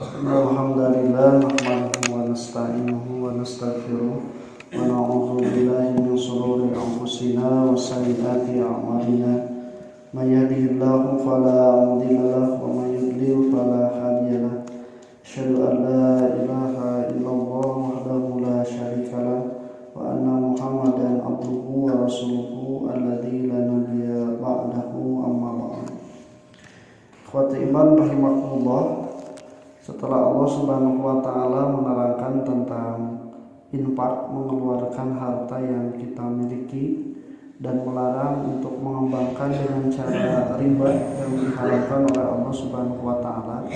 Alhamdulillah nahmaduhu wa nasta'inuhu wa nastaghfiruh wa na'udzu billahi min shururi anfusina wa sayyiati a'malina may yahdihillahu fala mudilla lahu wa may yudlil fala hadiya lahu asyhadu an la ilaha illallah wahdahu la syarika lahu wa anna muhammadan abduhu wa rasuluhu alladzi la nabiyya ba'dahu amma ba'd. Ikhwati iman rahimakumullah. Setelah Allah Subhanahu wa taala menerangkan tentang infak, mengeluarkan harta yang kita miliki dan melarang untuk mengembangkan dengan cara riba yang diharamkan oleh Allah Subhanahu wa taala.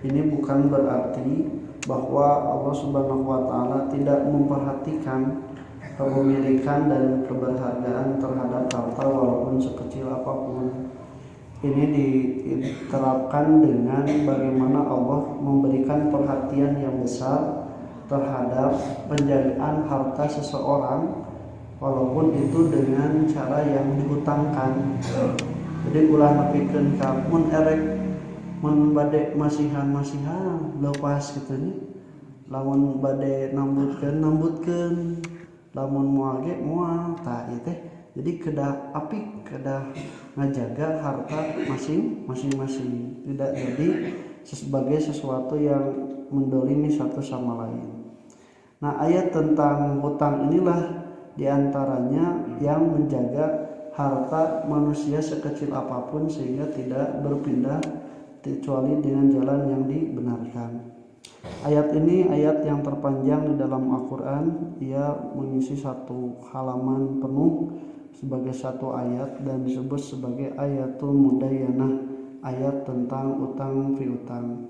Ini bukan berarti bahwa Allah Subhanahu wa taala tidak memperhatikan kepemilikan dan keberhargaan terhadap harta walaupun sekecil apapun. Ini diterapkan dengan bagaimana Allah memberikan perhatian yang besar terhadap penjagaan harta seseorang walaupun itu dengan cara yang dihutangkan. Jadi ulah nepikeun ka mun erek mun bade masihan lepas kitu nya. Lamun bade nambutkeun, lamun moal ge moal tah ieu teh. Jadi kedah ngajaga harta masing-masing, tidak jadi sebagai sesuatu yang mendolimi satu sama lain. Nah, ayat tentang hutang inilah diantaranya yang menjaga harta manusia sekecil apapun sehingga tidak berpindah kecuali dengan jalan yang dibenarkan. Ayat ini ayat yang terpanjang di dalam Al-Quran. Ia mengisi satu halaman penuh sebagai satu ayat dan disebut sebagai ayatul mudayyanah, ayat tentang utang piutang.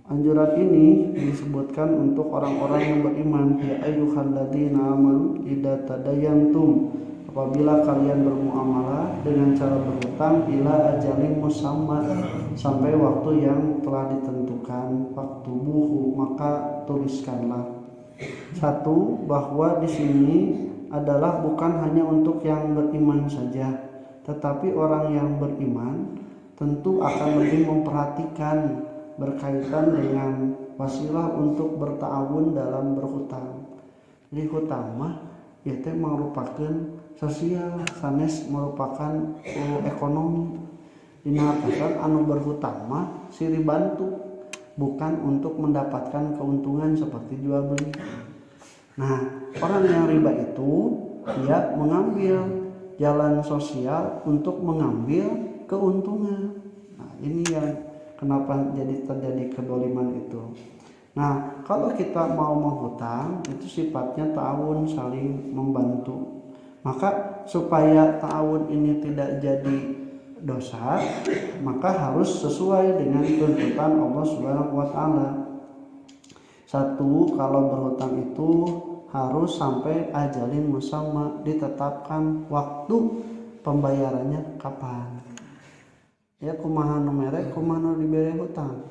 Anjuran ini disebutkan untuk orang-orang yang beriman. Ya ayyuhalladzina amanu idza tadayantum, apabila kalian bermuamalah dengan cara berhutang ila ajalin musamma, sampai waktu yang telah ditentukan, faktubuhu, maka tuliskanlah. Satu, bahwa di sini adalah bukan hanya untuk yang beriman saja, tetapi orang yang beriman tentu akan lebih memperhatikan berkaitan dengan wasilah untuk berta'awun dalam berhutang. Jadi hutang mah itu merupakan sosial, sanes merupakan ekonomi. Dina atasan anu berhutang mah siri bantu, bukan untuk mendapatkan keuntungan seperti jual beli. Nah, orang yang riba itu dia mengambil jalan sosial untuk mengambil keuntungan. Nah, ini yang kenapa jadi terjadi kedoliman itu. Nah, kalau kita mau menghutang itu sifatnya ta'awun, saling membantu. Maka supaya ta'awun ini tidak jadi dosa, maka harus sesuai dengan tuntutan Allah Subhanahu wa taala. Satu, kalau berhutang itu harus sampai ajalin musamma, ditetapkan waktu pembayarannya kapan. Ya kumaha nu mere, kumaha nu dibere hutang.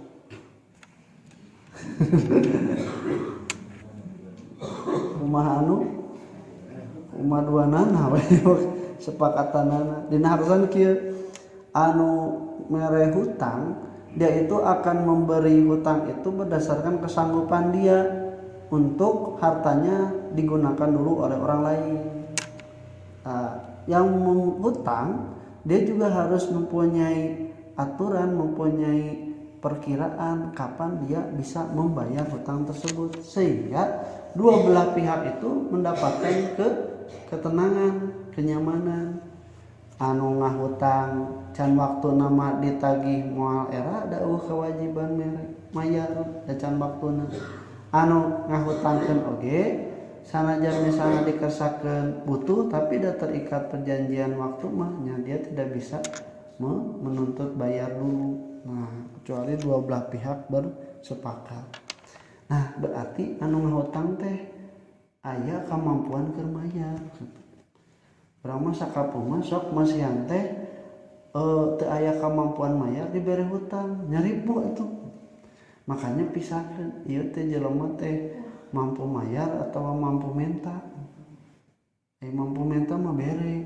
Kumaha anu kumaha duanana we sepakatanana. Dina harusan kieu anu mere hutang, dia itu akan memberi hutang itu berdasarkan kesanggupan dia untuk hartanya digunakan dulu oleh orang lain. Nah, yang menghutang dia juga harus mempunyai aturan, mempunyai perkiraan kapan dia bisa membayar hutang tersebut sehingga dua belah pihak itu mendapatkan ketenangan, kenyamanan. Anu ngahutang can waktu nama ditagih moal era ada kewajiban mayar da can waktuna. Anu ngahutangkeun oge sanajan misalnya dikersakeun butuh tapi dah terikat perjanjian waktu mah nya dia tidak bisa menuntut bayar dulu. Nah, kecuali dua belah pihak bersepakat. Nah, berarti anu ngahutang teh aya kemampuan keur mayar. Urang mah sakapeung sok masihan teh teu aya kemampuan mayar dibere hutang, nyaripu itu. Makanya pisahkan, ieu teh jelema teh mampu mayar atau mampu menta. Mampu menta mah bere,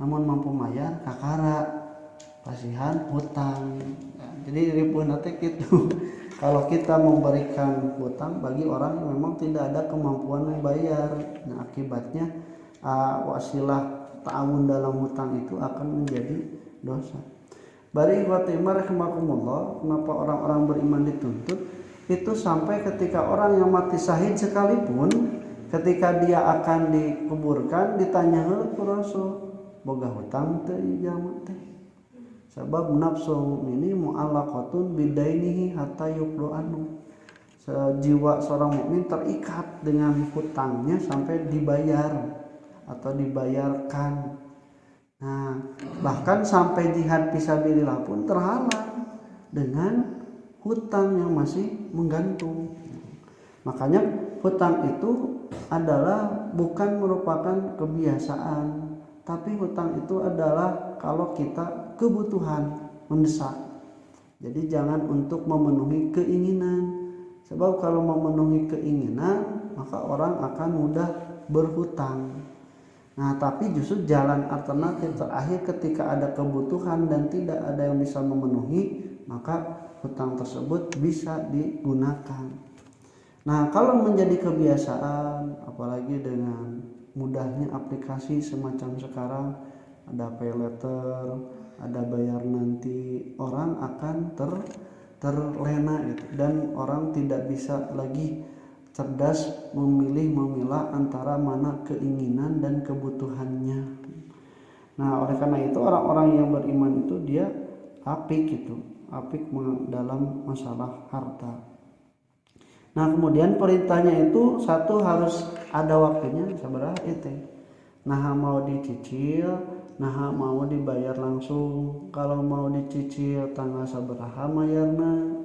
namun mampu mayar kakara, pasihan hutang. Nah, jadi ripuhna teh kitu. kalau kita memberikan hutang bagi orang yang memang tidak ada kemampuan membayar, nah akibatnya wasilah ta'awun dalam hutang itu akan menjadi dosa. Bari ikhwatimah rahimakumullah, kenapa orang-orang beriman dituntut itu sampai ketika orang yang mati syahid sekalipun ketika dia akan dikuburkan ditanya ku Rasul boga hutang teu jalma teh. Sebab nafsu ini mu'allaqatun bidainihi hatta yuqdu anhu. Jiwa seorang mukmin terikat dengan hutangnya sampai dibayar atau dibayarkan. Nah, bahkan sampai jihad fisabilillah pun terhalang dengan hutang yang masih menggantung. Makanya hutang itu adalah bukan merupakan kebiasaan, tapi hutang itu adalah kalau kita kebutuhan mendesak. Jadi jangan untuk memenuhi keinginan. Sebab kalau memenuhi keinginan maka orang akan mudah berhutang. Nah, tapi justru jalan alternatif terakhir ketika ada kebutuhan dan tidak ada yang bisa memenuhi, maka hutang tersebut bisa digunakan. Nah, kalau menjadi kebiasaan, apalagi dengan mudahnya aplikasi semacam sekarang, ada pay letter, ada bayar nanti, orang akan terlena gitu, dan orang tidak bisa lagi cerdas memilah antara mana keinginan dan kebutuhannya. Nah, oleh karena itu orang-orang yang beriman itu dia apik dalam masalah harta. Nah, kemudian perintahnya itu satu harus ada waktunya sabaraha itu. Nah, mau dicicil, nah mau dibayar langsung. Kalau mau dicicil tanggal sabaraha mayarna.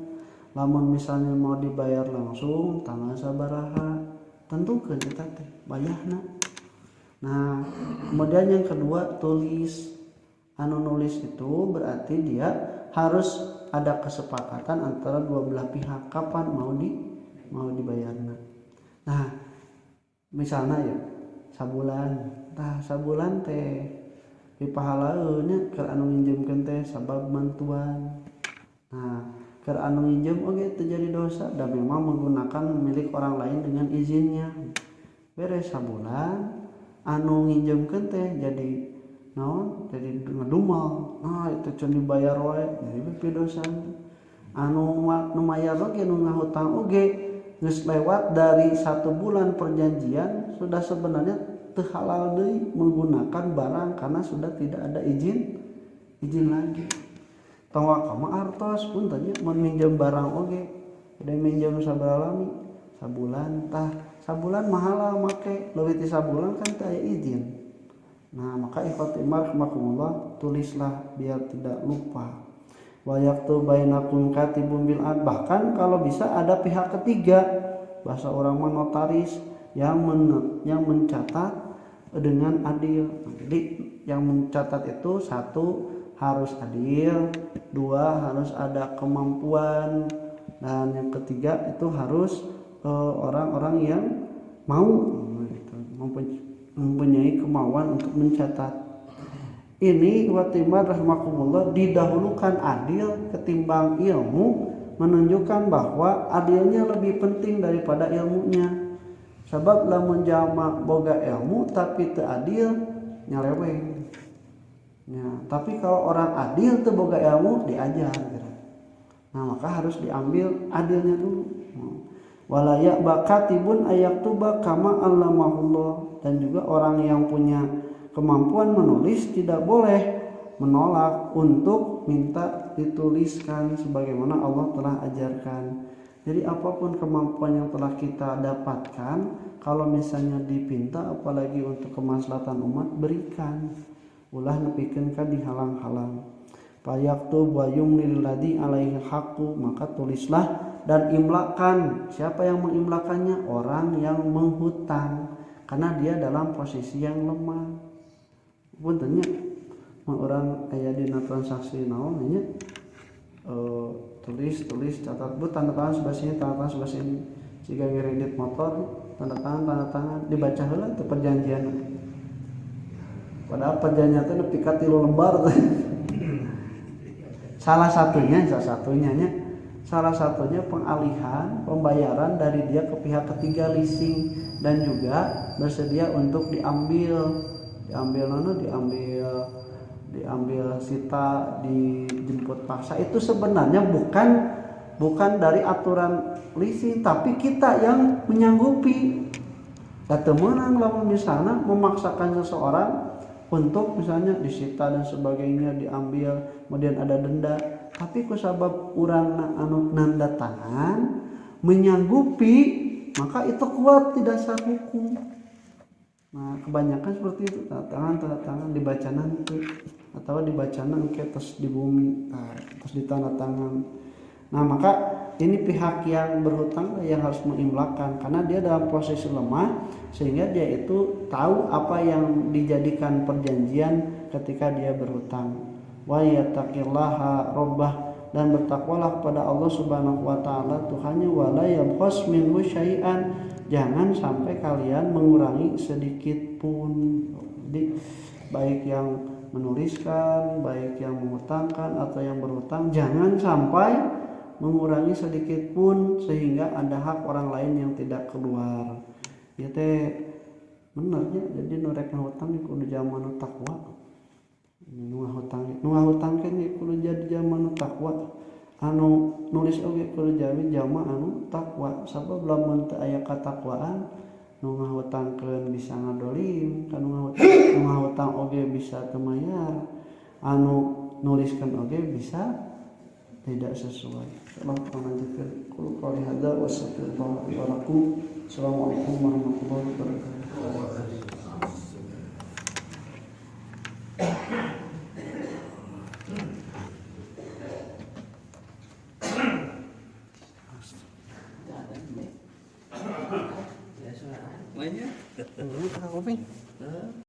Lamun misalnya mau dibayar langsung tanggal sabaraha, tentukeun eta teh bayarna. Nah, kemudian yang kedua tulis. Anu nulis itu berarti dia harus ada kesepakatan antara dua belah pihak kapan mau dibayarna. Nah, misalnya ya sabulan teh dipahalaeunnya keur anu nginjemkeun teh sabab bantuan. Nah, keur anu nginjem oge terjadi dosa dan memang menggunakan milik orang lain dengan izinnya. Beres sabulan anu nginjemkeun teh jadi naon? Jadi ngedumel. Nah, itu can dibayar wae, jadi beuki dosa. Anu mayar oge nu ngahutang oge geus lewat dari 1 bulan perjanjian sudah sebenarnya teu halal deui menggunakan barang karena sudah tidak ada izin lagi. Tongwa kama artos pun tanya mun minjem barang oge udah minjem sabaraha lami sabulan mahala make leuwih ti sabulan kan teu aya izin. Nah, maka ikhwatimah rahimakumullah tulislah biar tidak lupa. Wa yaktu bainakum katibun bil ad, bahkan kalau bisa ada pihak ketiga, bahasa orang mah notaris yang mencatat dengan adil. Jadi yang mencatat itu satu harus adil, dua harus ada kemampuan, dan yang ketiga itu harus orang-orang yang mau mempunyai kemauan untuk mencatat. Ini watimah rahmakumullah didahulukan adil ketimbang ilmu, menunjukkan bahwa adilnya lebih penting daripada ilmunya. Sebab lamun jalma boga ilmu tapi teu adil nyeleweng. Ya, tapi kalau orang adil teu boga ilmu diajar gitu. Nah, maka harus diambil adilnya dulu. Wala ya'bakatibun ayaktuba kama allamahullah, dan juga orang yang punya kemampuan menulis tidak boleh menolak untuk minta dituliskan sebagaimana Allah telah ajarkan. Jadi apapun kemampuan yang telah kita dapatkan, kalau misalnya dipinta apalagi untuk kemaslahatan umat, berikan. Ulah nepikeun ka dihalang-halang. Fayaktub wa yumlil ladzi alaihi haqqu, maka tulislah dan imlakan. Siapa yang mengimlakannya? Orang yang menghutang, karena dia dalam posisi yang lemah. Puntennya orang aya dina transaksi naon nya tulis catat bu tanda tangan sebelah sini, tanda tangan sebelah sini. Jika ngeredit motor tanda tangan dibaca heula teu perjanjian. Padahal perjanjian teh nepi ka 3 lembar. Salah satunya nya salah satunya pengalihan pembayaran dari dia ke pihak ketiga leasing, dan juga bersedia untuk diambil sita, dijemput paksa. Itu sebenarnya bukan dari aturan leasing, tapi kita yang menyanggupi. Temenang lamun misalnya memaksakan seseorang untuk misalnya disita dan sebagainya, diambil, kemudian ada denda, tapi kusabab urang anu nanda tangan menyanggupi, maka itu kuat di dasar hukum. Nah kebanyakan seperti itu, tanda tangan dibaca nanti atau dibaca nanti terus di bumi, terus di tanda tangan. Nah maka ini pihak yang berhutang yang harus mengimlakan, karena dia dalam posisi lemah sehingga dia itu tahu apa yang dijadikan perjanjian ketika dia berhutang. Wa yattaqillaha rabbah, dan bertakwalah kepada Allah Subhanahu wa taala Tuhannya, wala yabkhas minhu syai'an, jangan sampai kalian mengurangi sedikit pun. Jadi baik yang menuliskan, baik yang mengutangkan atau yang berhutang, jangan sampai mengurangi sedikit pun sehingga ada hak orang lain yang tidak keluar. Ya teh benernya, jadi nu rek ngahutang kudu zaman takwa. Nu ngahutang keneh kudu jadi zaman takwa. Anu nulis oge kudu jadi zaman anu takwa. Sabab lamun teu aya katakwaan, nu ngahutangkeun bisa ngadolim, kan nu ngahutang oge bisa teu mayar. Anu nuliskeun oge bisa tidak sesuai. Assalamualaikum warahmatullahi wabarakatuh. Banyak. Kopi.